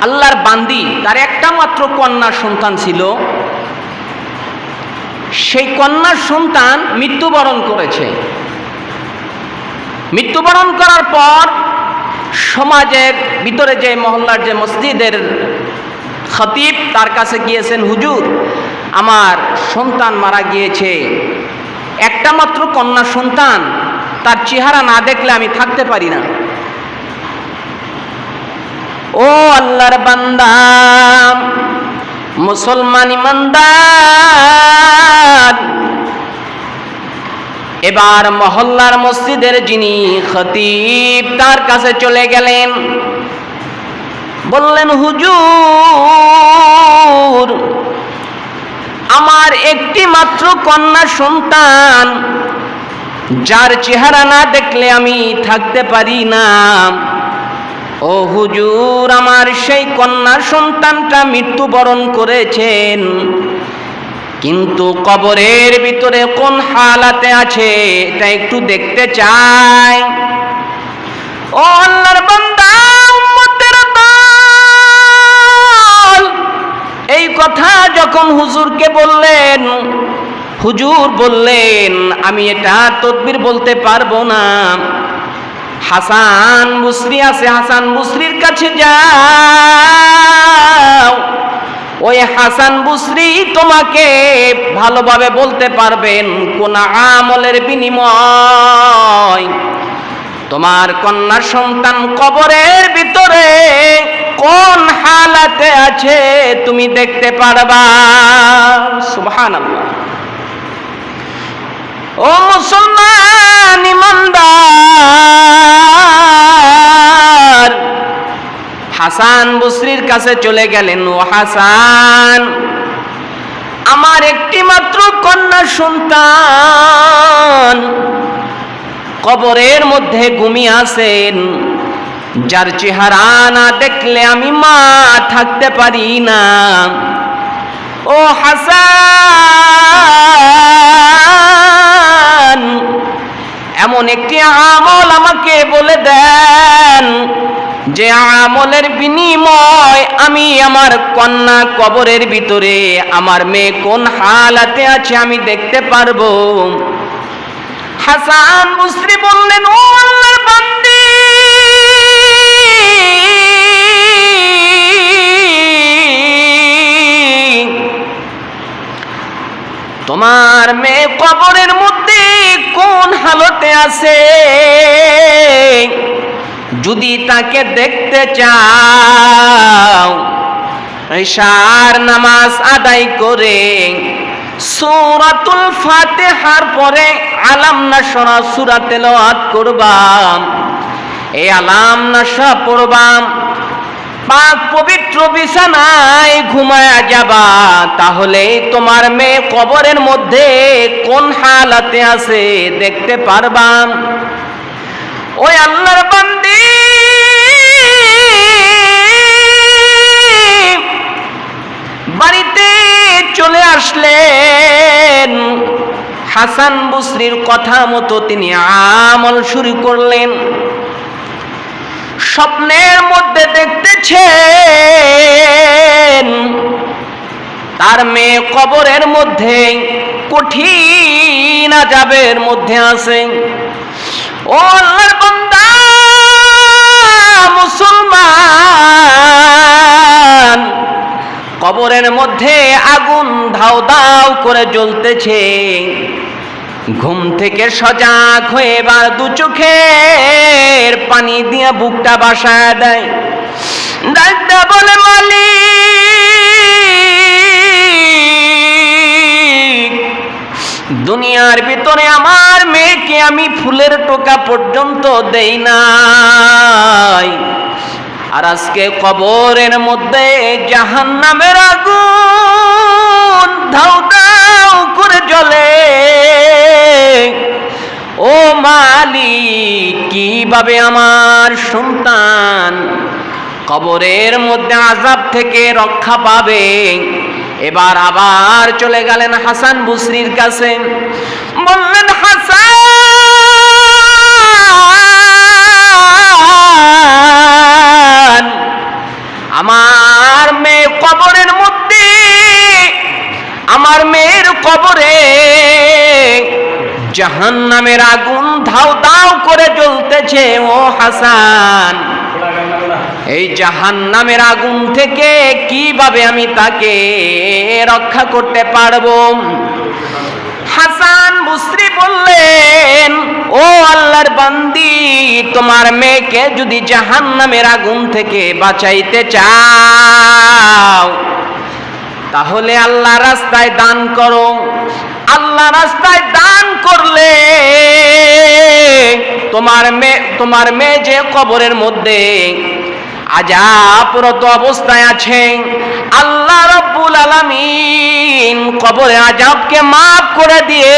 আল্লাহর বান্দি, তার একটা মাত্র কন্যা সন্তান ছিল। সেই কন্যা সন্তান মৃত্যুবরণ করেছে। মৃত্যুবরণ করার পর সমাজের ভিতরে যে মহল্লার যে মসজিদের খতিব, তার কাছে গিয়েছেন, হুজুর আমার সন্তান মারা গিয়েছে, একটা মাত্র কন্যা সন্তান, তার চেহারা না দেখলে আমি থাকতে পারি না। ও আল্লাহর বান্দা, মুসলমান ইমানদার, এবার মহল্লার মসজিদের যিনি খতিব, তার কাছে চলে গেলেন, বললেন, হুজুর আমার একটি মাত্র কন্যা সন্তান, যার চেহারা না দেখলে আমি থাকতে পারি না। ও হুজুর, আমার সেই কন্যা সন্তানটা মৃত্যুবরণ করেছেন, কিন্তু কবরের ভিতরে কোন হালাতে আছে এটা একটু দেখতে চাই। ও আল্লাহর বান্দা, উম্মতের দল, এই কথা যখন হুজুরকে বললেন, হুজুর বললেন, আমি এটা তদবির বলতে পারবো না। হাসান বসরি আছে, হাসান বসরির কাছে যাও, ওই হাসান বসরি তোমাকে ভালোভাবে বলতে পারবেন কোন আমলের বিনিময় তোমার কন্যা সন্তান কবরের ভিতরে কোন হালাতে আছে তুমি দেখতে পারবা। সুবহানাল্লাহ। ও মুসলমান ইমানদার, হাসান বসরির কাছে চলে গেলেন, ও হাসান আমার একটি মাত্র কন্যা সন্তান কবরের মধ্যে ঘুমিয়ে আছেন, যার চেহারা না দেখলে আমি মা থাকতে পারি না। ও হাসান, এমন একটি আমল আমাকে বলে দেন যে আমলের বিনিময় আমি আমার কন্যা কবরের ভিতরে, আমার মেয়ে কোন হালাতে আছে আমি দেখতে পারবো। হাসান বসরি বললেন, ও আল্লাহর বান্দি, তোমার মেয়ে কবরের মধ্যে কোন হালতে আছে যদি তাকে দেখতে চাও, ঈশার নামাজ আদায় করে সূরাতুল ফাতিহার পরে আলাম নাশরা সূরা তেলাওয়াত করবা। এই আলাম নাশরা পড়বা, পাক পবিত্র বিছানায় ঘুমায়া যাবা, তাহলে তোমার মেয়ে কবরের মধ্যে কোন হালাতে আছে দেখতে পারবা। ওই আল্লাহর বান্দি বাড়িতে চলে আসলেন। হাসান বসরির কথা মতো তিনি আমল শুরু করলেন। স্বপ্নের মধ্যে দেখতেছেন তার মেয়ে কবরের মধ্যে কঠিন আযাবের মধ্যে আছে। ও আল্লাহর বান্দা মুসলমান, কবরের মধ্যে আগুন ধাউ ধাউ করে জ্বলতেছে। ঘুম থেকে সজাগ হয়ে এবার দু চোখের পানি দিয়ে বুকটা বাসায় দেয়। ডাকতে বলে, মালিক, দুনিয়ার ভিতরে আমার মেয়েকে আমি ফুলের টোকা পর্যন্ত দেই নাই, আর আজকে কবরের মধ্যে জাহান্নামের আগুন ধাউ ধাউ করে জ্বলে। ও মালিক, কিভাবে আমার সন্তান কবরের মধ্যে আযাব থেকে রক্ষা পাবে? এবার আবার চলে গেলেন হাসান বসরির কাছে, বললেন, হাসান, আমার জাহান্নামের আগুন ধাউ ধাউ করে জ্বলতেছে। ও হাসান, এই জাহান্নামের আগুন থেকে কিভাবে আমি তাকে রক্ষা করতে পারবো? হাসান বসরি বললেন, ও আল্লাহর বান্দি, তোমার মেয়েকে যদি জাহান্নামের আগুন থেকে বাঁচাইতে চাও তাহলে আল্লাহ রাস্তায় দান করো। আল্লাহ রাস্তায় দান করলে তোমার মেয়ে যে কবরের মধ্যে আযাবরত অবস্থায় আছে, আল্লাহ রাব্বুল আলামিন কবরে আযাবকে মাফ করে দিয়ে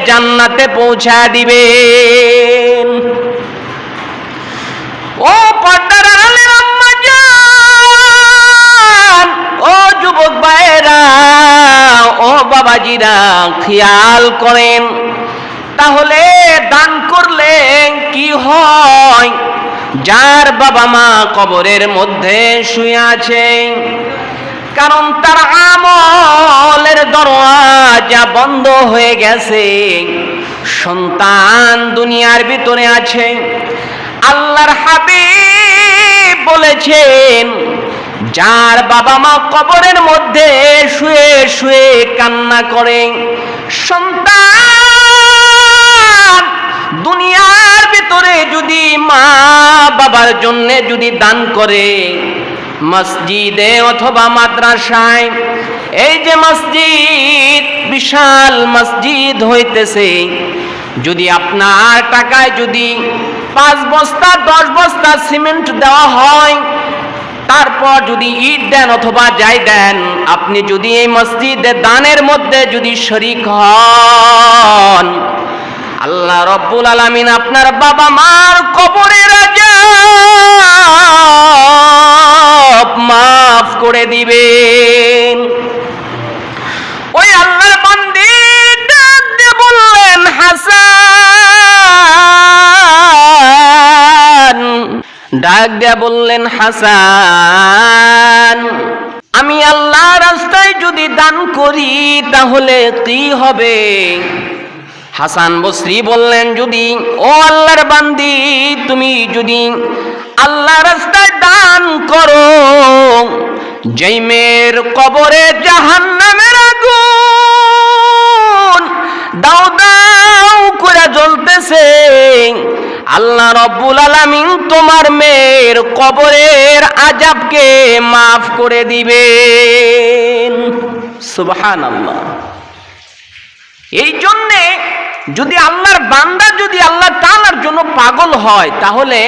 জান্নাতে পৌঁছা দিবেন। ও পর্দার আড়ালের আম্মা জান, ও যুবক ভাইরা, ও বাবাজিরা, খেয়াল করেন তাহলে দান করলে কি হয়? যার বাবা মা কবরের মধ্যে শুয়ে আছে, কারণ তার আমলের দরওয়াজা বন্ধ হয়ে গেছে, সন্তান দুনিয়ার ভিতরে আছে। আল্লাহর হাবিব বলেছেন, যার বাবা মা কবরের মধ্যে শুয়ে শুয়ে কান্না করে, সন্তান দুনিয়ার ভিতরে যদি মা বাবার জন্য যদি দান করে, মসজিদে অথবা মাদ্রাসায়, এই যে মসজিদ বিশাল মসজিদ হইতেছে, যদি আপনার টাকায় যদি 5 বস্তা 10 বস্তা সিমেন্ট দেওয়া হয়, তারপর যদি ইট দেন অথবা যাই দেন, আপনি যদি এই মসজিদে দানের মধ্যে যদি শরীক হন, আল্লাহ রব্বুল আলামিন আপনার বাবা মার কবরের আযাব মাফ করে দিবেন। ওই আল্লাহর বান্দী ডাক দিয়ে বললেন, হাসান, ডাক দিয়ে বললেন, হাসান, আমি আল্লাহ রাস্তায় যদি দান করি তাহলে কি হবে? হাসান বসরি বললেন, যদি, ও আল্লাহর বান্দি, তুমি যদি আল্লাহ রাস্তায় দান করো, যেই মেয়ের কবরে জাহান্নামের আগুন দাউ দাউ করে জ্বলতেছে, আল্লাহ রব্বুল আলামিন তোমার মেয়ের কবরের আযাবকে মাফ করে দিবেন। সুবহানাল্লাহ। এই জন্যে যদি আল্লাহর বান্দা যদি আল্লাহ তাআলার জন্য পাগল হয়, তাহলে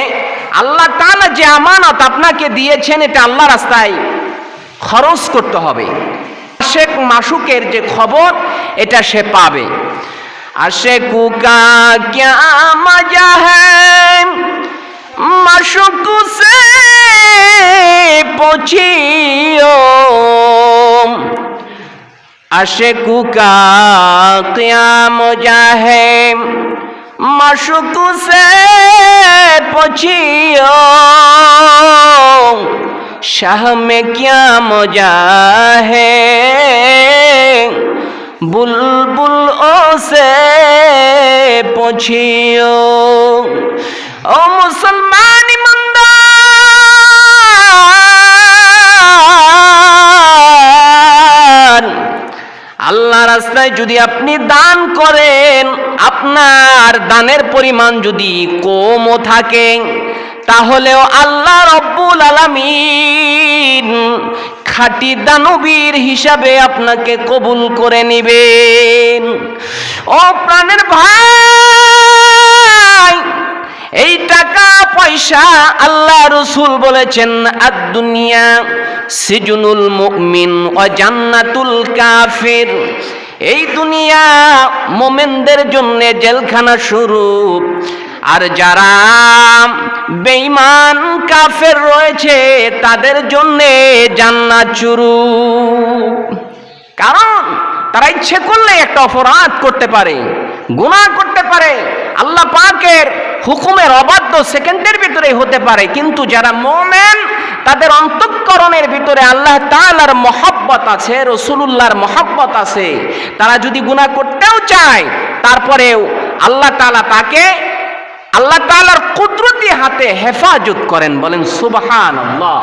আল্লাহ তাআলা যে আমানত আপনাকে দিয়েছেন এটা আল্লাহ রাস্তায় খরচ করতে হবে। আশেক মাশুকের যে খবর এটা সে পাবে। আশেকু কা ক্যা মজা হ্যায়, মাশুক সে পুছিও, আশেকু কা ক্যা মজা হ্যায়, মাশুক সে পুছিও, শাহ মে ক্যা মজা হ্যায়, বুলবুল ও সে পুছিও। ও মুসলমান ইমানদার, আল্লাহ রাস্তায় যদি আপনি দান করেন, আপনার দানের পরিমাণ যদি কমও থাকে, তাহলেও আল্লাহ রব্বুল আলামিন খাঁটি দানবীর হিসাবে আপনাকে কবুল করে নেবেন। ও প্রাণের ভাই, এই টাকা পয়সা আল্লাহ রাসূল বলেছেন, আদ-দুনিয়া সিজনুল মুমিন ওয়া জান্নাতুল কাফির, এই দুনিয়া মুমিনদের জন্য জেলখানা স্বরূপ, আর যারা বেঈমান কাফের রয়েছে তাদের জন্য জান্নাত স্বরূপ। কারণ তারা ইচ্ছে করলে একটা অপরাধ করতে পারে, গুনাহ করতে পারে, আল্লাহ পাকের হুকুমের অবাধ্য সেকেন্ডের ভিতরে হতে পারে, কিন্তু যারা মুমিন তাদের অন্তঃকরণের ভিতরে আল্লাহ তাআলার মহব্বত আছে, রাসূলুল্লাহর মহব্বত আছে। তারা যদি গুনাহ করতেও চায়, তারপরেও আল্লাহ তাআলা তাকে আল্লাহ তাআলার কুদরতি হাতে হেফাজত করেন। বলেন সুবহানাল্লাহ।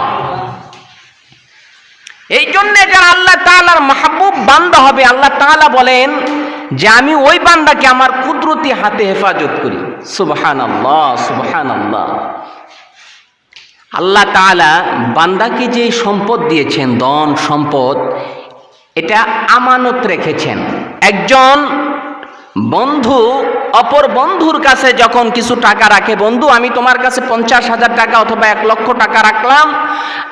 এই জন্য যারা আল্লাহ তাআলার মাহবুব বান্দা হবে, আল্লাহ তাআলা বলেন যে আমি ওই বান্দাকে আমার কুদরতি হাতে হেফাজত করি। সুবহানাল্লাহ, সুবহানাল্লাহ। আল্লাহ তাআলা বান্দাকে যে সম্পদ দিয়েছেন, ধন সম্পদ, এটা আমানত রেখেছেন। একজন বন্ধু অপর বন্ধুর কাছে যখন কিছু টাকা রাখে, বন্ধু আমি তোমার কাছে 50,000 টাকা অথবা 1,00,000 টাকা রাখলাম,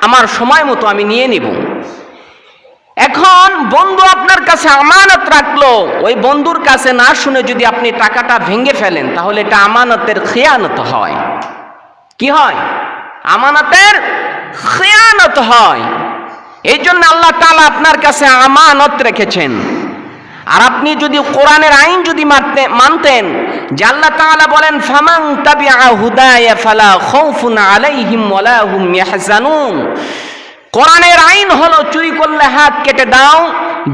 আমার সময় মতো আমি নিয়ে নিব। এখন বন্ধু আপনার কাছে আমানত রাখলো, ওই বন্ধুর কাছে না শুনে যদি আপনি টাকাটা ভেঙে ফেলেন, তাহলে এটা আমানতের খেয়ানত হয়। কি হয়? আমানতের খেয়ানত হয়। এই জন্য আল্লাহ তাআলা আপনার কাছে আমানত রেখেছেন। আর আপনি যদি কোরআনের আইন যদি মানতেন, যে আল্লাহ তাআলা বলেন ফামান তাবিআ হুদায়া ফালা খাউফুন আলাইহিম ওয়ালা হুম ইয়াহজানুন। কোরআনের আইন হলো চুরি করলে হাত কেটে দাও,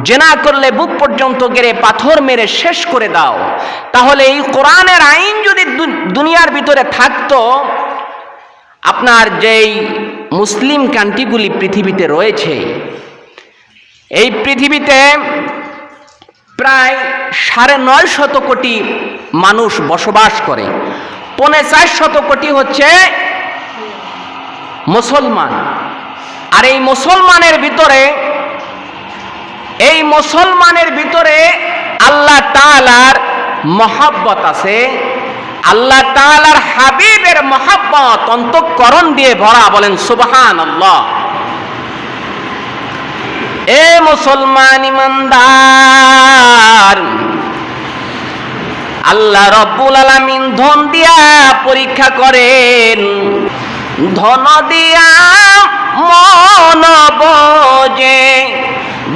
জেনা করলে বুক পর্যন্ত গেড়ে পাথর মেরে শেষ করে দাও। তাহলে এই কোরআনের আইন যদি দুনিয়ার ভিতরে থাকতো, আপনার যেই মুসলিম কান্ট্রিগুলি পৃথিবীতে রয়েছে, এই পৃথিবীতে প্রায় 950 কোটি মানুষ বসবাস করে। 450 কোটি হচ্ছে মুসলমান। আর এই মুসলমানের ভিতরে আল্লাহ তাআলার মহব্বত আছে, আল্লাহ তাআলার হাবিবের মহব্বত অন্তঃকরণ দিয়ে ভরা। বলেন সুবহানাল্লাহ। এ মুসলমান ইমানদার, আল্লাহ রব্বুল আলামিন ধন দিয়া পরীক্ষা করেন, ধন দিয়া মন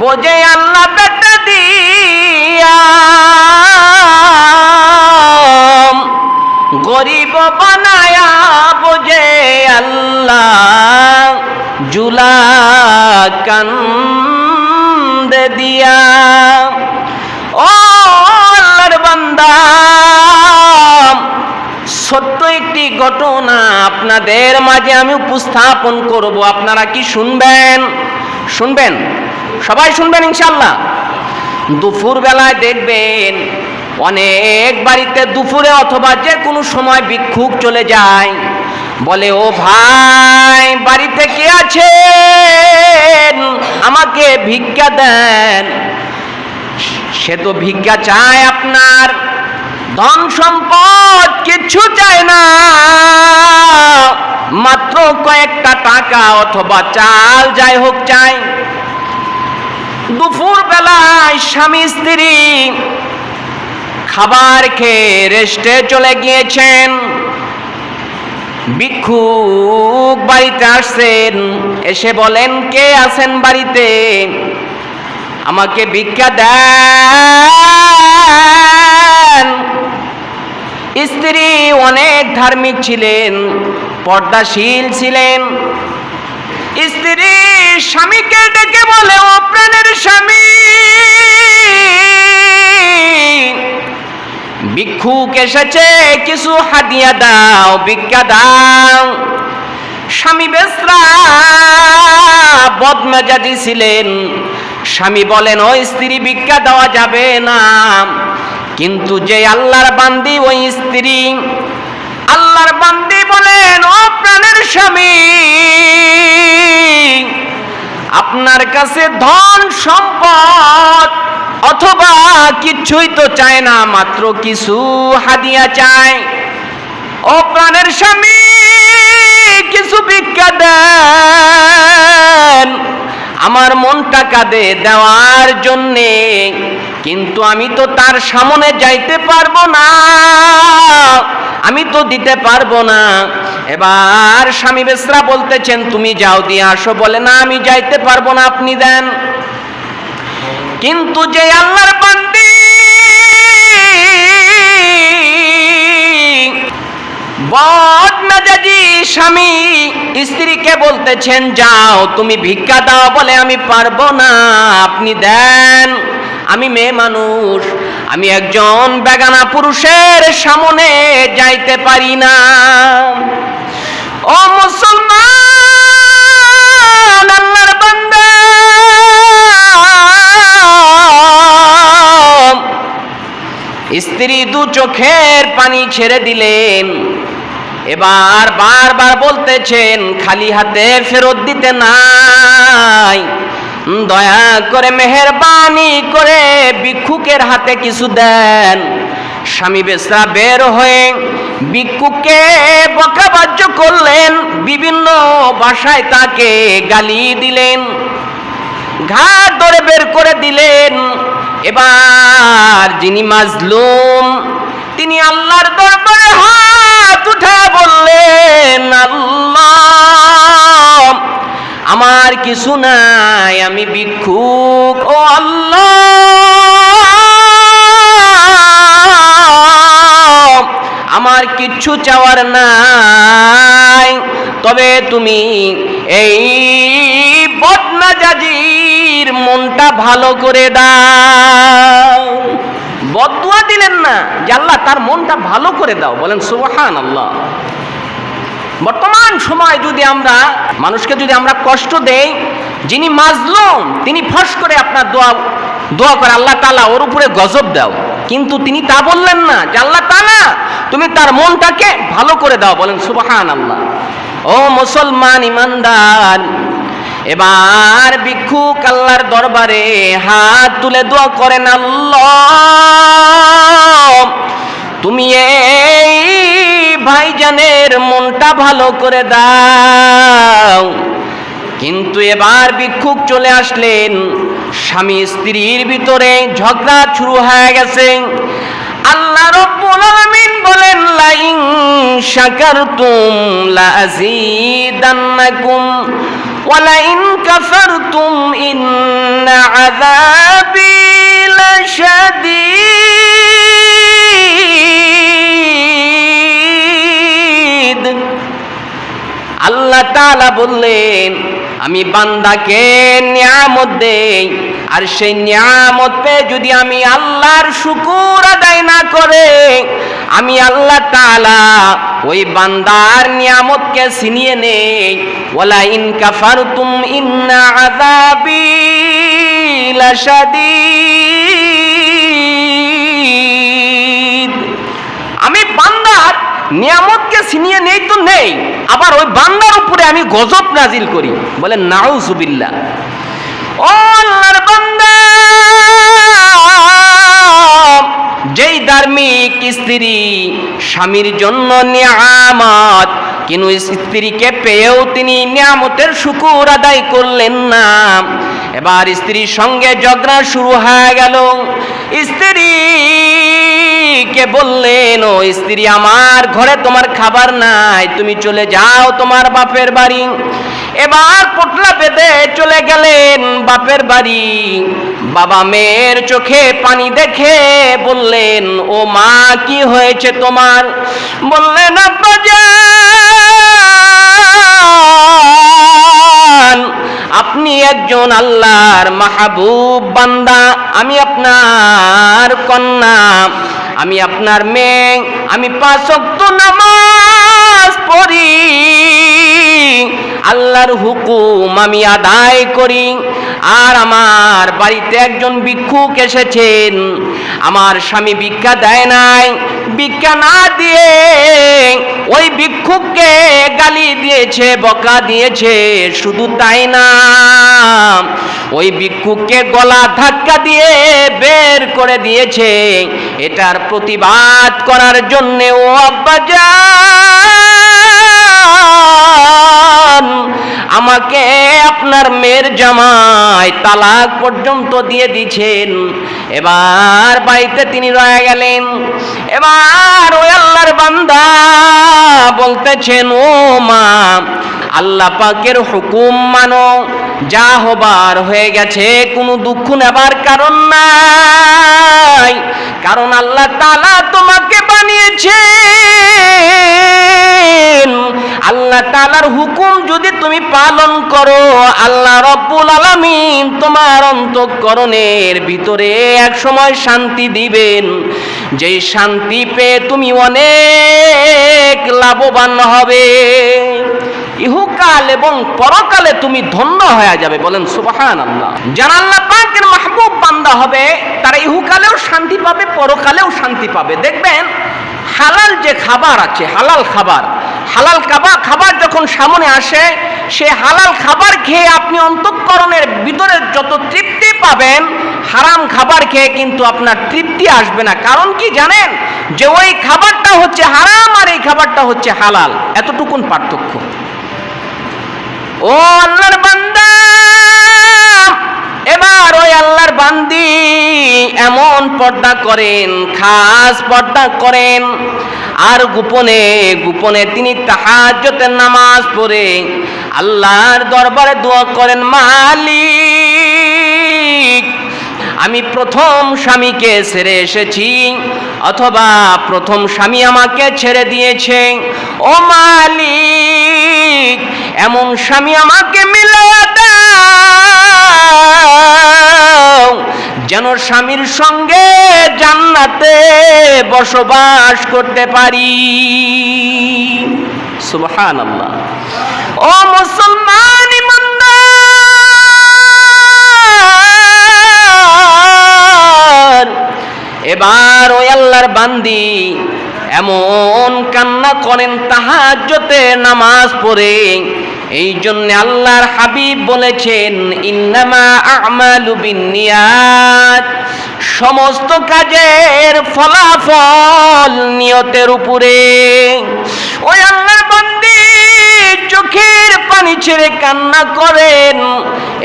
বোঝে আল্লাহ বেটা দিয়া গরিব বানায়া বোঝে আল্লাহ জুলা কান্দে দিয়া। ও আল্লাহর বান্দা, ছোট্ট একটি ঘটনা আপনাদের মাঝে আমি উপস্থাপন করব। আপনারা কি শুনবেন? সবাই শুনবেন ইনশাআল্লাহ। দুপুর বেলায় দেখবেন অনেক বাড়িতে দুপুরে অথবা যে কোনো সময় ভিক্ষুক চলে যায়, বলে ও ভাই বাড়িতে কে আছেন, আমাকে ভিক্ষা দেন। সে তো ভিক্ষা চায়, আপনার ধন সম্পদ কিছু চায় না, মাত্র কয়েকটা টাকা অথবা চাল যাই হোক চায়। দুপুর বেলায় স্বামী স্ত্রী খাবার খেয়ে রেস্টে চলে গিয়েছেন, ভিক্ষুক বাড়িতে আসছেন, এসে বলেন কে আছেন বাড়িতে, আমাকে ভিক্ষা দেন। স্ত্রী অনেক ধার্মিক ছিলেন, পর্দাশীল ছিলেন। স্ত্রী স্বামীকে ডেকে বলে ও প্রাণের স্বামী, ভিক্ষুক এসেছে, কিছু হাদিয়া দাও, ভিক্ষা দাও। স্বামী বেশ্রা বদমেজাজি ছিলেন। স্বামী বলেন ও স্ত্রী ভিক্ষা দেওয়া যাবে না। কিন্তু যে আল্লাহর বান্দি ওই স্ত্রী, আল্লাহর বান্দি বলেন ও প্রাণের স্বামী, আপনার কাছে ধন সম্পদ অথবা কিছুই তো চায় না, মাত্র কিছু হাদিয়া চায়। ও প্রাণের স্বামী কিছু ভিক্ষা দেন, আমার মনটা কাঁদে দেওয়ার জন্যে, কিন্তু আমি তো তার সামনে যাইতে পারবো না, আমি তো দিতে পারবো না। এবার স্বামী বেশ্রা বলতেছেন তুমি যাও দিয়ে আসো। বলে না আমি যাইতে পারবো না, আপনি দেন। কিন্তু যে আল্লাহর বান্দি বদমেজাজি স্বামী স্ত্রীকে বলতেছেন যাও তুমি ভিক্ষা দাও, বলে আমি পারবো না, আপনি দেন। আমি মেয়ে মানুষ, আমি একজন বেগানা পুরুষের সামনে যাইতে পারি না। ও মুসলমান, আল্লাহর বান্দা, স্ত্রী দু চোখের পানি ছেড়ে দিলেন। এবার বারবার বলতেছেন খালি হাতে ফেরত দিতে নাই, দয়া করে মেহেরবানি করে ভিক্ষুকের হাতে কিছু দেন। স্বামী বেশ্রা বের হয়ে ভিক্ষুককে বকাবাজ্য করলেন, বিভিন্ন ভাষায় তাকে গালি দিলেন, ঘাট ধরে বের করে দিলেন। এবার যিনি মাজলুম তিনি আল্লাহর দরবারে হাত উঠে বললেন, আল্লাহ আমার কিছু নাই, আমি ভিক্ষুক, ও আল্লাহ আমার কিচ্ছু চাওয়ার নাই, তবে তুমি এই বদমেজাজির মনটা ভালো করে দাও। বদদুয়া দিলেন না যে আল্লাহ তার মনটা ভালো করে দাও, বলেন সুবহানাল্লাহ। বর্তমান সময় যদি আমরা মানুষকে যদি আমরা কষ্ট দেই, যিনি মাজলুম তিনি ফস করে আপনার দোয়া করে আল্লাহ তাআলা ওর উপরে গজব দাও, কিন্তু তিনি তা বললেন না যে আল্লাহ তাআলা তুমি তার মনটাকে ভালো করে দাও, বলেন সুবহানাল্লাহ। ও মুসলমান ইমানদার, এবার ভিক্ষুক আল্লাহর দরবারে হাত তুলে দোয়া করেন, আল্লাহ তুমি এই ভাইজানের মনটা ভালো করে দাও। কিন্তু এবার ভিক্ষুক চলে আসলেন, স্বামী স্ত্রীর ভিতরে ঝগড়া শুরু হয়ে গেছে। আল্লাহ রাব্বুল আলামিন বলেন, লাইন শাকারতুম লাযীদান্নাকুম ওয়া লাইন কাফারতুম ইন্না আযাবি লাশাদীদ। আল্লাহ তাআলা বললেন, আমি বান্দাকে নিয়ামত দেই, আর সেই নিয়ামত পেয়ে যদি আমি আল্লাহর শুকর আদায় না করে, আমি আল্লাহ তাআলা ওই বান্দার নিয়ামতকে ছিনিয়ে নেই। ওয়ালা ইন কাফারতুম ইন্না আযাবি লাশাদীদ। আমি বান্দার নিয়ামতকে ছিনিয়ে নেই তো নেই, আবার ওই বান্দার উপরে আমি গজব নাজিল করি, বলেন নাউজুবিল্লাহ। ও আল্লাহর বান্দা, যেই ধার্মিক স্ত্রী স্বামীর জন্য নিয়ামত, কিন্তু স্ত্রীকে পেয়েও তিনি নিয়ামতের শুকর আদায় করলেন না, এবার স্ত্রীর সঙ্গে ঝগড়া শুরু হয়ে গেল। স্ত্রীকে বললেন, ও স্ত্রী আমার ঘরে তোমার খাবার নাই, তুমি চলে যাও তোমার বাপের বাড়ি। এবার পোটলা বেঁধে চলে গেলেন বাপের বাড়ি। বাবা মেয়ের চোখে পানি দেখে বললেন, ও মা কি হয়েছে তোমার? বললেন, আব্বাজান আপনি একজন আল্লাহর মাহবুব বান্দা, আমি আপনার কন্যা, আমি আপনার মেয়ে, আমি 5 ওয়াক্ত নামাজ পড়ি, আল্লাহর হুকুম আমি আদায় করি, আর আমার বাড়িতে একজন ভিক্ষুক এসেছেন, আমার স্বামী ভিক্ষা দেয় নাই, ভিক্ষা না দিয়ে ওই ভিক্ষুককে গালি দিয়েছে, বকা দিয়েছে, শুধু তাই না ওই ভিক্ষুককে গলা ধাক্কা দিয়ে বের করে দিয়েছে। এটার প্রতিবাদ করার জন্য ও আব্বাজান আমাকে আপনার মেয়ের জামাই তালাক পর্যন্ত দিয়ে দিয়েছেন। এবার বাড়িতে তিনি রয়ে গেলেন। এবার ওই আল্লাহর বান্দা বলতেছেন, ও মা আল্লাহ পাকের হুকুম মানো, যা হবার হয়ে গেছে, কোনো দুঃখ নেবার কারণ নাই, কারণ আল্লাহ তাআলা তোমাকে বানিয়েছেন। আল্লাহ তাআলার হুকুম যদি তুমি পালন করো, আল্লাহ রব্বুল আলামিন তোমার অন্তঃকরণের ভিতরে এক সময় শান্তি দিবেন, যেই শান্তি পেয়ে তুমি অনেক লাভবান হবে, ইহকাল এবং পরকালে তুমি ধন্য হয়ে যাবে। বলেন সুবহানাল্লাহ। যারা আল্লাহ পাকের মাহবুব বান্দা হবে তারা ইহকালেও শান্তি পাবে, পরকালেও শান্তি পাবে। দেখবেন হালাল যে খাবার আছে, হালাল খাবার যখন সামনে আসে, সে হালাল খাবার খেয়ে আপনি অন্তঃকরণের ভিতরে যত তৃপ্তি পাবেন, হারাম খাবার খেয়ে কিন্তু আপনার তৃপ্তি আসবে না। কারণ কি জানেন? যে ওই খাবারটা হচ্ছে হারাম আর এই খাবারটা হচ্ছে হালাল, এতটুকুন পার্থক্য। ও আল্লাহর বান্দা, এবার ওই আল্লাহর বান্দি এমন পর্দা করেন, খাস পর্দা করেন, আর গোপনে গোপনে তিনি তাহাজ্জুদের নামাজ পড়ে আল্লাহর দরবারে দোয়া করেন, মালিক আমি প্রথম স্বামীকে ছেড়ে এসেছি, অথবা প্রথম স্বামী আমাকে ছেড়ে দিয়েছে, ও মালিক এমন স্বামী আমাকে মিলায়া দাও যেন স্বামীর সঙ্গে জান্নাতে বসবাস করতে পারি। সুবহানাল্লাহ। ও মুসলমান ইমানদার, এবার ওই আল্লাহর বান্দি এমন কান্না করেন তাহাজ্জুদে নামাজ পড়ে। এই জন্য আল্লাহর হাবিব বলেছেন, ইন্নামা আমালু বিন্নিয়াত, সমস্ত কাজের ফলাফল নিয়তের উপরে। ওই আল্লাহর বান্দি চোখের পানি ছেড়ে কান্না করেন।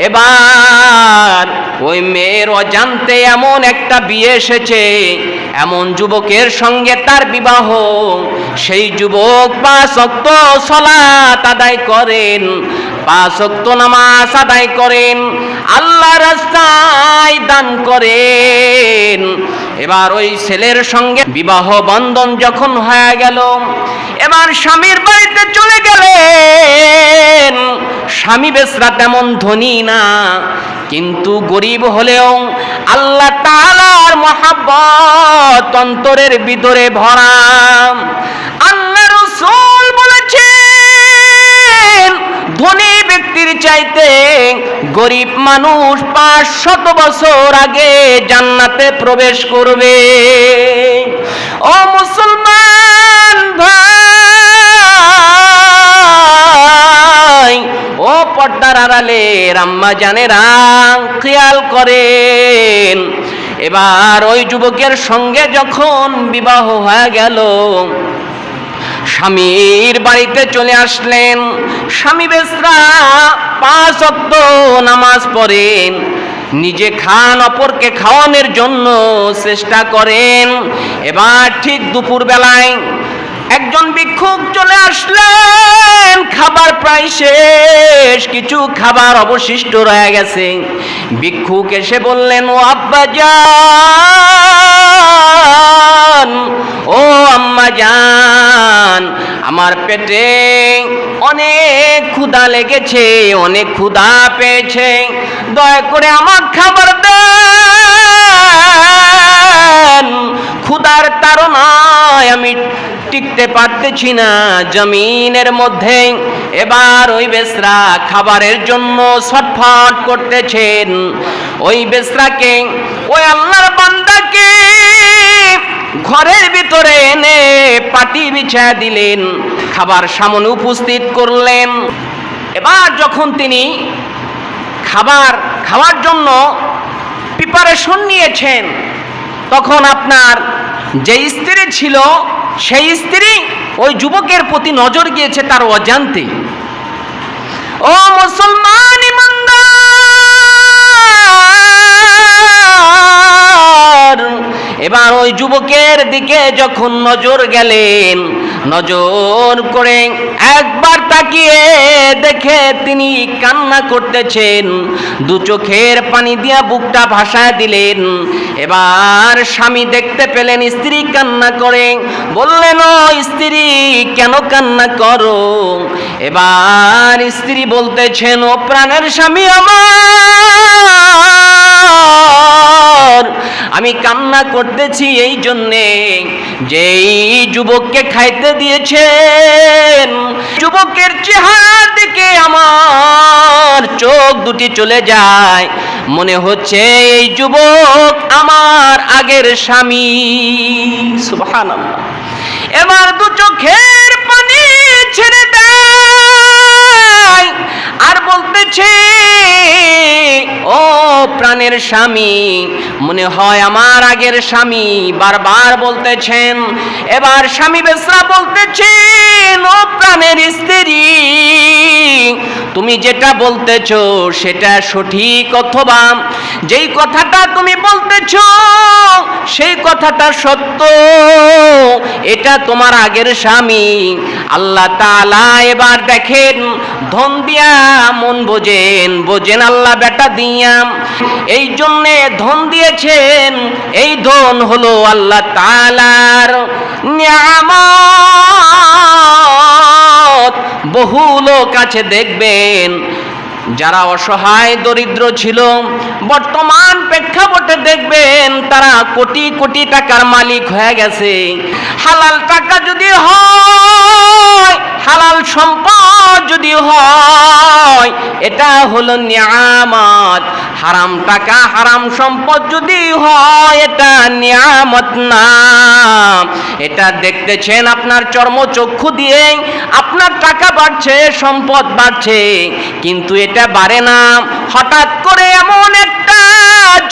এবার ওই মেয়ের অজান্তে এমন একটা বিয়ে এসেছে, এমন যুবকের সঙ্গে তার বিবাহ, সেই যুবক 5 ওয়াক্ত সালাত আদায় করেন, 5 ওয়াক্ত নামাজ আদায় করেন, আল্লাহর রাস্তায় দান করেন। এবার ওই ছেলের সঙ্গে বিবাহ বন্ধন যখন হয়ে গেল, এবার স্বামীর বাড়িতে চলে গেলেন। স্বামী বেচারা তেমন ধনী না, কিন্তু গরিব হলেও আল্লাহ তাআলার মহব্বত অন্তরের ভিতরে ভরা। আল্লাহ রাসূল বলেছেন, ধনী ব্যক্তির চাইতে গরিব মানুষ 500 বছর আগে জান্নাতে প্রবেশ করবে। ও মুসলমান ভাই, ও পর্দার আড়ালের আম্মা জানেরা খেয়াল করেন। এবার ওই যুবকের সঙ্গে যখন বিবাহ হয়ে গেল, স্বামীর বাড়িতে চলে আসলেন। স্বামী বেচারা 5 ওয়াক্ত নামাজ পড়েন, নিজে খান, অপরকে খাওয়ানোর জন্য চেষ্টা করেন। এবার ঠিক দুপুর বেলায় একজন ভিক্ষুক চলে আসলেন। খাবার প্রায় শেষ, কিছু খাবার অবশিষ্ট রয়ে গেছে। ভিক্ষুক এসে বললেন, ও আব্বাজান, ও আম্মাজান, আমার পেটে অনেক ক্ষুধা লেগেছে, অনেক ক্ষুধা পেয়েছে, দয়া করে আমার খাবার দেন। ক্ষুধার তাড়নায় আমি টিকতে পারতেছি না জমিনের মধ্যে। এবার ওই বেশ্রা খাবারের জন্য ছটফট করতেছেন। ওই বেশ্রাকে, ওই আল্লাহর বান্দাকে ঘরের ভিতরে এনে পাটি বিছায়া দিলেন, খাবার সামনে উপস্থিত করলেন। এবার যখন তিনি খাবার খাওয়ার জন্য প্রিপারেশন নিয়েছেন, তখন আপনার যে স্ত্রী ছিল সেই স্ত্রী ওই যুবকের প্রতি নজর গিয়েছে তার অজান্তে। ও মুসলমান ইমানদার, এবার ওই যুবকের দিকে যখন নজর গেলেন, নজর করে একবার তাকিয়ে দেখে তিনি কান্না করতেছেন, দু চোখের পানি দিয়া বুকটা ভাসায় দিলেন। এবার স্বামী দেখতে পেলেন স্ত্রী কান্না করে, বললেন ও স্ত্রী কেন কান্না করো? এবার স্ত্রী বলতেছেন, ও প্রাণের স্বামী আমার, আমি কান্না করতেছি এই জন্যে যে এই যুবককে খাইতে দিয়েছেন, যুবকের চেহারা দেখে আমার চোখ দুটি চলে যায়, মনে হচ্ছে এই যুবক আমার আগের স্বামী। সুবহানাল্লাহ। এবার দু চোখের পানি ছেড়ে দেয় আর বলতেছে, ও প্রাণের স্বামী, মনে হয় আমার আগের স্বামী, বারবার বলতেছেন। এবার স্বামী বেশ্রা বলতেছেন, ও প্রাণের স্ত্রী, তুমি যেটা বলতেছো সেটা সঠিক, অথবা যেই কথাটা তুমি বলতেছো সেই কথাটা সত্য, এটা তোমার আগের স্বামী। আল্লাহ তাআলা এবার দেখেন ধন দিয়া মন বোঝেন আল্লাহ বেটা দিয়া, এই জন্যে ধন দিয়েছেন। এই ধন হলো আল্লাহ তাআলার নিয়ামত। বহু লোক আছে দেখবেন যারা অসহায় দরিদ্র ছিল, বর্তমান প্রেক্ষাপটে দেখবেন তারা কোটি কোটি টাকার মালিক হয়ে গেছে। হালাল টাকা যদি হয়, হালাল সম্পদ যদি হয়, এটা হলো নিয়ামত। হারাম টাকা হারাম সম্পদ যদি হয়, এটা নিয়ামত না। এটা দেখতেছেন আপনার চর্মচক্ষু দিয়ে, আপনার টাকা বাড়ছে, সম্পদ বাড়ছে, কিন্তু এটা বাড়ে না। হঠাৎ করে এমন একটা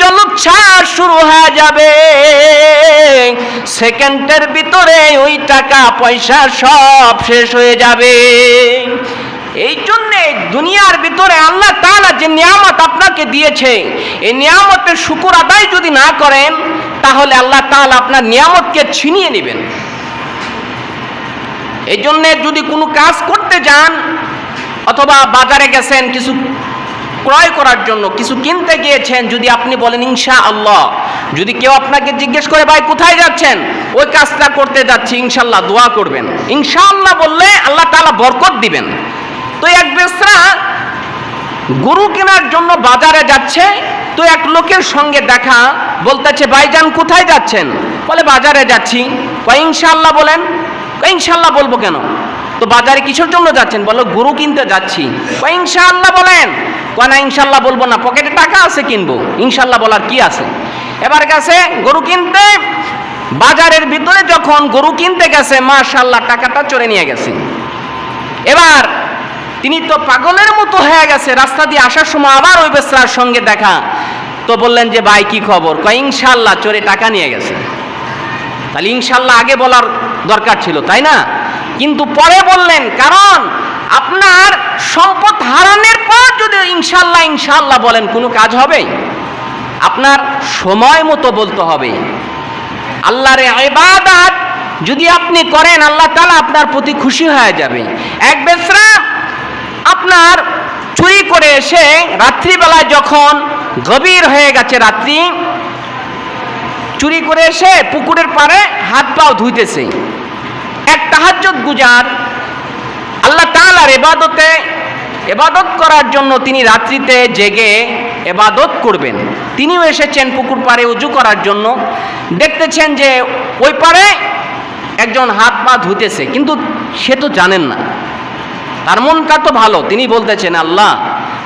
জলোচ্ছ্বাস শুরু হয়ে যাবে, সেকেন্ডের ভিতরে ওই টাকা পয়সা সব শেষ হয়ে যাবে। এই জন্যে দুনিয়ার ভিতরে আল্লাহ তাআলা যে নিয়ামত আপনাকে দিয়েছে, এই নিয়ামতের শুকর আদায় যদি না করেন, তাহলে আল্লাহ তাআলা আপনার নিয়ামতকে ছিনিয়ে নেবেন। এই জন্যে যদি কোনো কাজ করতে যান, অথবা বাজারে গেছেন কিছু ক্রয় করার জন্য, কিছু কিনতে গিয়েছেন, যদি আপনি বলেন ইনশাআল্লাহ, যদি কেউ আপনাকে জিজ্ঞেস করে ভাই কোথায় যাচ্ছেন, ওই কাজটা করতে যাচ্ছি ইনশাআল্লাহ, দোয়া করবেন। ইনশাআল্লাহ বললে আল্লাহ তাআলা বরকত দিবেন। তো এক বেশ্রা গরু কেনার জন্য বাজারে যাচ্ছে, তো এক লোকের সঙ্গে দেখা, বলতেছে ভাইজান কোথায় যাচ্ছেন? বলে বাজারে যাচ্ছি। কয় ইনশাআল্লাহ বলেন। কয় ইনশাআল্লাহ বলবো কেন? তো বাজারে কিসের জন্য যাচ্ছেন? বলো গরু কিনতে যাচ্ছি। কয় ইনশাআল্লাহ বলেন। কয় না ইনশাআল্লাহ বলবো না, পকেটে টাকা আছে, কিনবো। ইনশাআল্লাহ বলার কি আছে? এবার গেছে গরু কিনতে, বাজারের ভিতরে যখন গরু কিনতে গেছে, মাশাআল্লাহ টাকাটা চোরে নিয়ে গেছে। এবার তিনি তো পাগলের মতো হয়ে গেছে। রাস্তা দিয়ে আসার সময় আবার ওই বেশ্রার সঙ্গে দেখা, তো বললেন যে ভাই কি খবর? কয় ইনশাআল্লাহ চোরে টাকা নিয়ে গেছে। তাহলে ইনশাআল্লাহ আগে বলার দরকার ছিল, তাই না? কিন্তু পরে বললেন, কারণ আপনার সম্পদ হারানোর পর যদি ইনশাআল্লাহ ইনশাআল্লাহ বলেন, কোনো কাজ হবে? আপনার সময় মতো বলতে হবে। আল্লাহর ইবাদত যদি আপনি করেন, আল্লাহ তাআলা আপনার প্রতি খুশি হয়ে যাবে। এক বেশ্রা আপনার চুরি করে এসে রাত্রিবেলায়, যখন গভীর হয়ে গেছে রাত্রি, চুরি করে এসে পুকুরের পাড়ে হাত পাও ধুইতেছে। এক তাহাজ্জুদ গুজার আল্লাহ তাআলার ইবাদত করার জন্য তিনি রাত্রিতে জেগে ইবাদত করবেন, তিনিও এসেছেন পুকুর পাড়ে ওযু করার জন্য। দেখতেছেন যে ওই পাড়ে একজন হাত পা ধুতেছে, কিন্তু সে তো জানেন না, তার মনটা তো ভালো। তিনি বলতেছেন, আল্লাহ,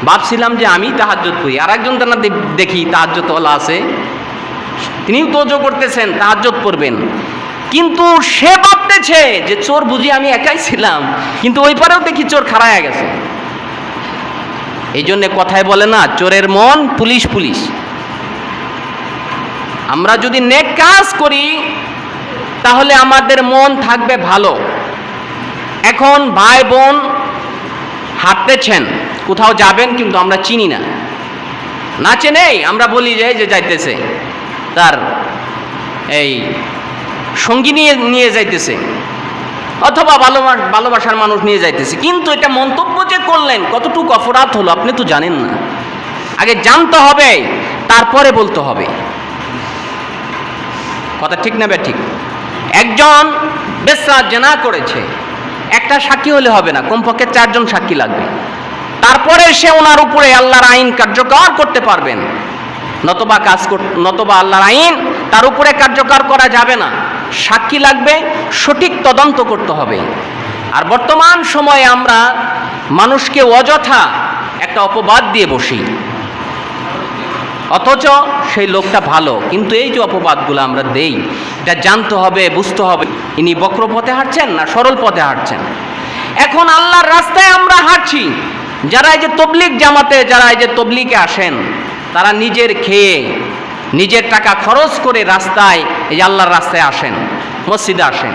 ভাবছিলাম যে আমি তাহাজ্জুদ করি, আর একজন তো না দেখি তাহাজ্জুদওয়ালা আছে, তিনিও তো ওযু করতেছেন, তাহাজ্জুদ পড়বেন, কিন্তু সে ভাবতেছে যে চোর বুঝি আমি একাই ছিলাম, কিন্তু ওই পারেও দেখি চোর খাড়ায় গেছে। এই জন্যে কথায় বলে না, চোরের মন পুলিশ পুলিশ। আমরা যদি নেক কাজ করি তাহলে আমাদের মন থাকবে ভালো। এখন ভাই বোন হাঁটতেছেন, কোথাও যাবেন, কিন্তু আমরা চিনি না, না চেনেই আমরা বলি যে যাইতেছে, তার এই সঙ্গী নিয়ে যাইতেছে। অথবা ভালোবাসার মানুষ নিয়ে যাইতেছে, কিন্তু এটা মন্তব্য যে করলেন কতটুকু অপরাধ হলো আপনি তো জানেন না। আগে জানতে হবে, তারপরে বলতে হবে। কথা ঠিক না ঠিক? একজন বেশ্যা জেনা করেছে, একটা সাক্ষী হলে হবে না, কমপক্ষে 4 জন সাক্ষী লাগবে, তারপরে সে ওনার উপরে আল্লাহর আইন কার্যকর করতে পারবেন। নতবা আল্লাহর আইন তার উপরে কার্যকর করা যাবে না, সাক্ষী লাগবে, সঠিক তদন্ত করতে হবে। আর বর্তমান সময়ে আমরা মানুষকে অযথা একটা অপবাদ দিয়ে বসি, অথচ সেই লোকটা ভালো, কিন্তু এই যে অপবাদগুলো আমরা দেই, এটা জানতে হবে, বুঝতে হবে ইনি বক্র পথে হাঁটছেন না সরল পথে হাঁটছেন। এখন আল্লাহর রাস্তায় আমরা হাঁটছি, যারা এই যে তবলিগ জামাতে, যারা এই যে তবলিগে আসেন, তারা নিজের খেয়ে নিজের টাকা খরচ করে রাস্তায়, এই যে আল্লাহর রাস্তায় আসেন, মসজিদে আসেন,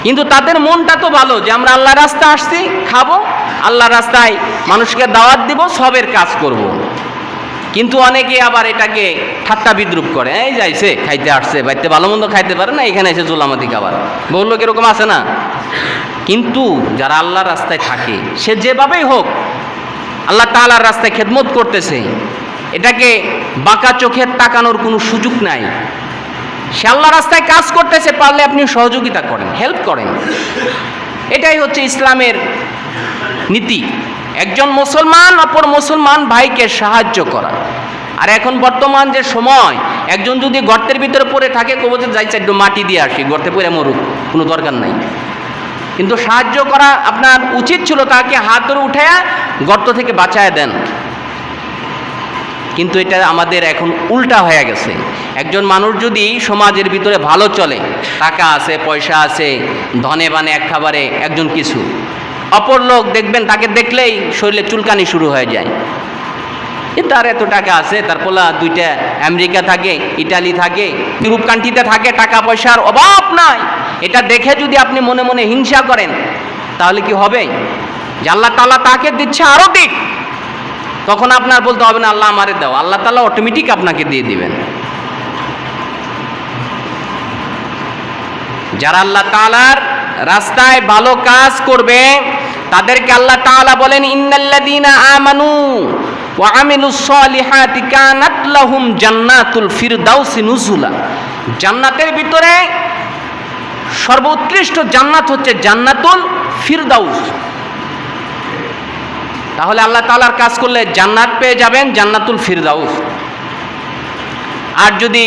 কিন্তু তাদের মনটা তো ভালো যে আমরা আল্লাহর রাস্তায় আসছি, খাবো, আল্লাহর রাস্তায় মানুষকে দাওয়াত দিব, সবের কাজ করব। কিন্তু অনেকে আবার এটাকে ঠাট্টা বিদ্রুপ করে, এই যাইছে খাইতে আসছে, বাড়িতে ভালো মন্দ খাইতে পারে না, এখানে এসে জুলামাতি খাবার, বহু লোক এরকম আছে না? কিন্তু যারা আল্লাহর রাস্তায় থাকে, সে যেভাবেই হোক আল্লাহ তাআলার রাস্তায় খেদমত করতেছে, এটাকে বাঁকা চোখে তাকানোর কোনো সুযোগ নাই। সে আল্লাহর রাস্তায় কাজ করতেছে, পারলে আপনি সহযোগিতা করেন, হেল্প করেন। এটাই হচ্ছে ইসলামের নীতি, একজন মুসলমান অপর মুসলমান ভাইকে সাহায্য করা। আর এখন বর্তমান যে সময়, একজন যদি গর্তের ভিতরে পড়ে থাকে, কবো যে যাই একটু মাটি দিয়ে আসি, গর্তে পড়ে মরুক, কোনো দরকার নাই। কিন্তু সাহায্য করা আপনার উচিত ছিল, তাকে হাত ধরে উঠায়া গর্ত থেকে বাঁচায় দেন। কিন্তু এটা আমাদের এখন উল্টা হয়ে গেছে। একজন মানুষ যদি সমাজের ভিতরে ভালো চলে, টাকা আছে, পয়সা আছে, ধনে বানে এক খাবারে একজন কিছু, অপর লোক দেখবেন তাকে দেখলেই শরীরে চুলকানি শুরু হয়ে যায়, তার এত টাকা আছে, তার পোলা 2টা আমেরিকা থাকে, ইটালি থাকে, ইউরোপ কান্ট্রিতে থাকে, টাকা পয়সার অভাব নাই। এটা দেখে যদি আপনি মনে মনে হিংসা করেন, তাহলে কি হবে? যে আল্লাহ তাআলা তাকে দিচ্ছে, আরো দিক, তখন আপনার বলতে হবে না আল্লাহ আমারে দাও, আল্লাহ তাআলা অটোমেটিক আপনাকে দিয়ে দিবেন। যারা আল্লাহ তাআলার রাস্তায় ভালো কাজ করবে, তাদেরকে আল্লাহ তাআলা বলেন, ইন্নাল্লাযীনা আমানু ওয়া আমিলুস সলিহাতি কানাত লাহুম জান্নাতুল ফিরদাউসি নুজুলা। জান্নাতের ভিতরে সর্বোৎকৃষ্ট জান্নাত হচ্ছে জান্নাতুল ফিরদাউস। তাহলে আল্লাহ তাআলার কাজ করলে জান্নাত পেয়ে যাবেন, জান্নাতুল ফিরদাউস। আর যদি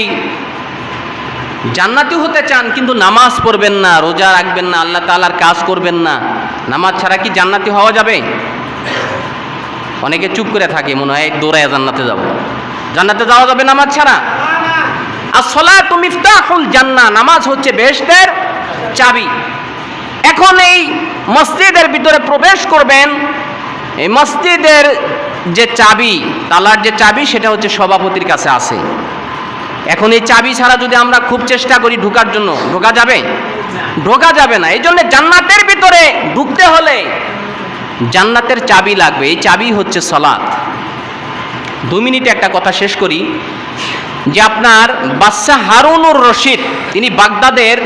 জান্নাতি হতে চান কিন্তু নামাজ পড়বেন না, রোজা রাখবেন না, আল্লাহ তাআলার কাজ করবেন না, নামাজ ছাড়া কি জান্নাতি হওয়া যাবে? অনেকে চুপ করে থাকে, মনে হয় দৌড়ায় জান্নাতে যাব। জান্নাতে যাওয়া যাবে নামাজ ছাড়া? as-সালাতু মিফতাহুল জান্নাহ, নামাজ হচ্ছে বেহেশতের চাবি। এখন এই মসজিদের ভিতরে প্রবেশ করবেন, এই মসজিদের যে চাবি, তালার যে চাবি, সেটা হচ্ছে সভাপতির কাছে আছে। এখন এই চাবি ছাড়া যদি আমরা খুব চেষ্টা করি ঢোকার জন্য, ঢোকা যাবে? ঢোকা যাবে না। এই জন্য জান্নাতের ভিতরে ঢুকতে হলে জান্নাতের চাবি লাগবে, এই চাবি হচ্ছে সালাত। 2 মিনিটে একটা কথা শেষ করি, যে আপনার বাদশাহ হারুনুর রশিদ, তিনি বাগদাদের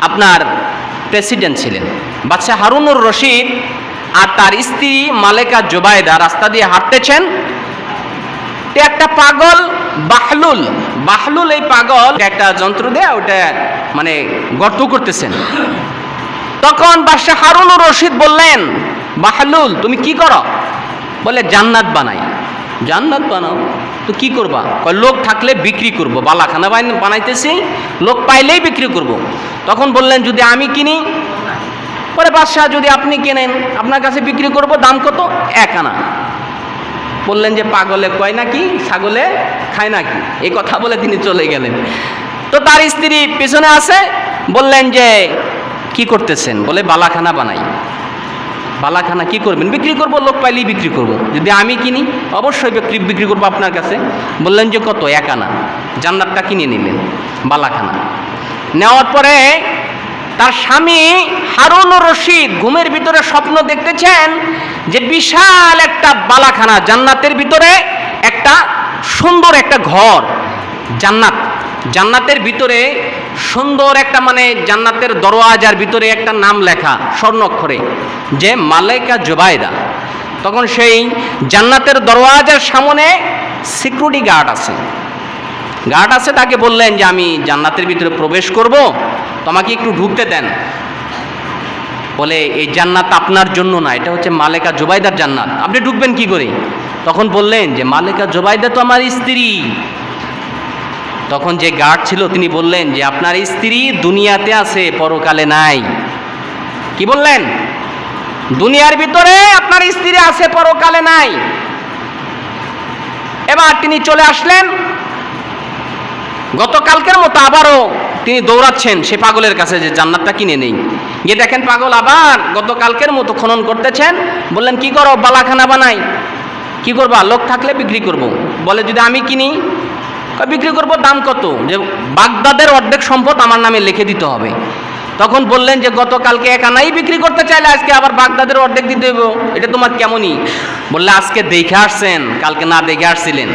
আপনার প্রেসিডেন্ট ছিলেন। বাদশাহ হারুনুর রশিদ আর তার স্ত্রী মালেকা জুবাইদা রাস্তা দিয়ে হাঁটতেছেন, একটা পাগল বাহলুল এই পাগল একটা যন্ত্র দিয়ে ওটা মানে গর্ত করতেছেন। তখন বাদশাহ হারুনুর রশিদ বললেন, বাহলুল তুমি কি করো? বলে জান্নাত বানাই। জান্নাত বানাও তো কি করবা? লোক থাকলে বিক্রি করব, বালাখানা বানাইতেছি, লোক পাইলেই বিক্রি করব। তখন বললেন যদি আমি কিনি? পরে বাদশাহ যদি আপনি কেনেন, আপনার কাছে বিক্রি করব, দাম কত? 1 আনা। বললেন যে পাগলে কয় নাকি, ছাগলে খায় নাকি, এই কথা বলে তিনি চলে গেলেন। তো তার স্ত্রী পিছনে আছে, বললেন যে কি করতেছেন? বলে বালাখানা বানাই। বালাখানা কি করবেন? বিক্রি করব, লোক পাইলেই বিক্রি করব। যদি আমি কিনি অবশ্যই বিক্রি করবো আপনার কাছে। বললেন যে কত? 1 আনা। জান্নাতটা কিনে নিলেন, বালাখানা নেওয়ার পরে তার স্বামী হারুনুর রশিদ ঘুমের ভিতরে স্বপ্ন দেখতেছেন যে বিশাল একটা বালাখানা, জান্নাতের ভিতরে একটা সুন্দর একটা ঘর, জান্নাত জান্নাতের ভিতরে সুন্দর একটা মানে জান্নাতের দরওয়াজার ভিতরে একটা নাম লেখা স্বর্ণাক্ষরে যে মালাইকা জুবাইদা। তখন সেই জান্নাতের দরওয়াজার সামনে সিকিউরিটি গার্ড আছে, তাকে বললেন যে আমি জান্নাতের ভিতরে প্রবেশ করব, তোমাকে একটু ঢুকতে দেন। বলে এই জান্নাত আপনার জন্য না, এটা হচ্ছে মালাইকা জুবাইদার জান্নাত, আপনি ঢুকবেন কি করে? তখন বললেন যে মালাইকা জুবাইদা তো আমার স্ত্রী। তখন যে গার্ড ছিল তিনি বললেন যে আপনার স্ত্রী দুনিয়াতে আছে, পরকালে নাই। কি বললেন? দুনিয়ার ভিতরে আপনার স্ত্রী আছে, পরকালে নাই। এবার তিনি চলে আসলেন, গতকালকের মতো আবারও তিনি দৌড়াচ্ছেন সে পাগলের কাছে যে জান্নাতটা কিনে নেই। গিয়ে দেখেন পাগল আবার গতকালকের মতো খনন করতেছেন। বললেন কি করো? বালাখানা বানাই। কি করবা? লোক থাকলে বিক্রি করব। বলে যদি আমি কিনি? বিক্রি করব। দাম কত? যে বাগদাদের অর্ধেক সম্পদ আমার নামে লিখে দিতে হবে। তখন বললেন যে গতকালকে এক আনাই বিক্রি করতে চাইলে আজকে আবার বাগদাদের অর্ধেক দিতে হবে, এটা তোমার কেমনই? বললে আজকে দেখে আসছেন, কালকে না দেখে আসছিলেন।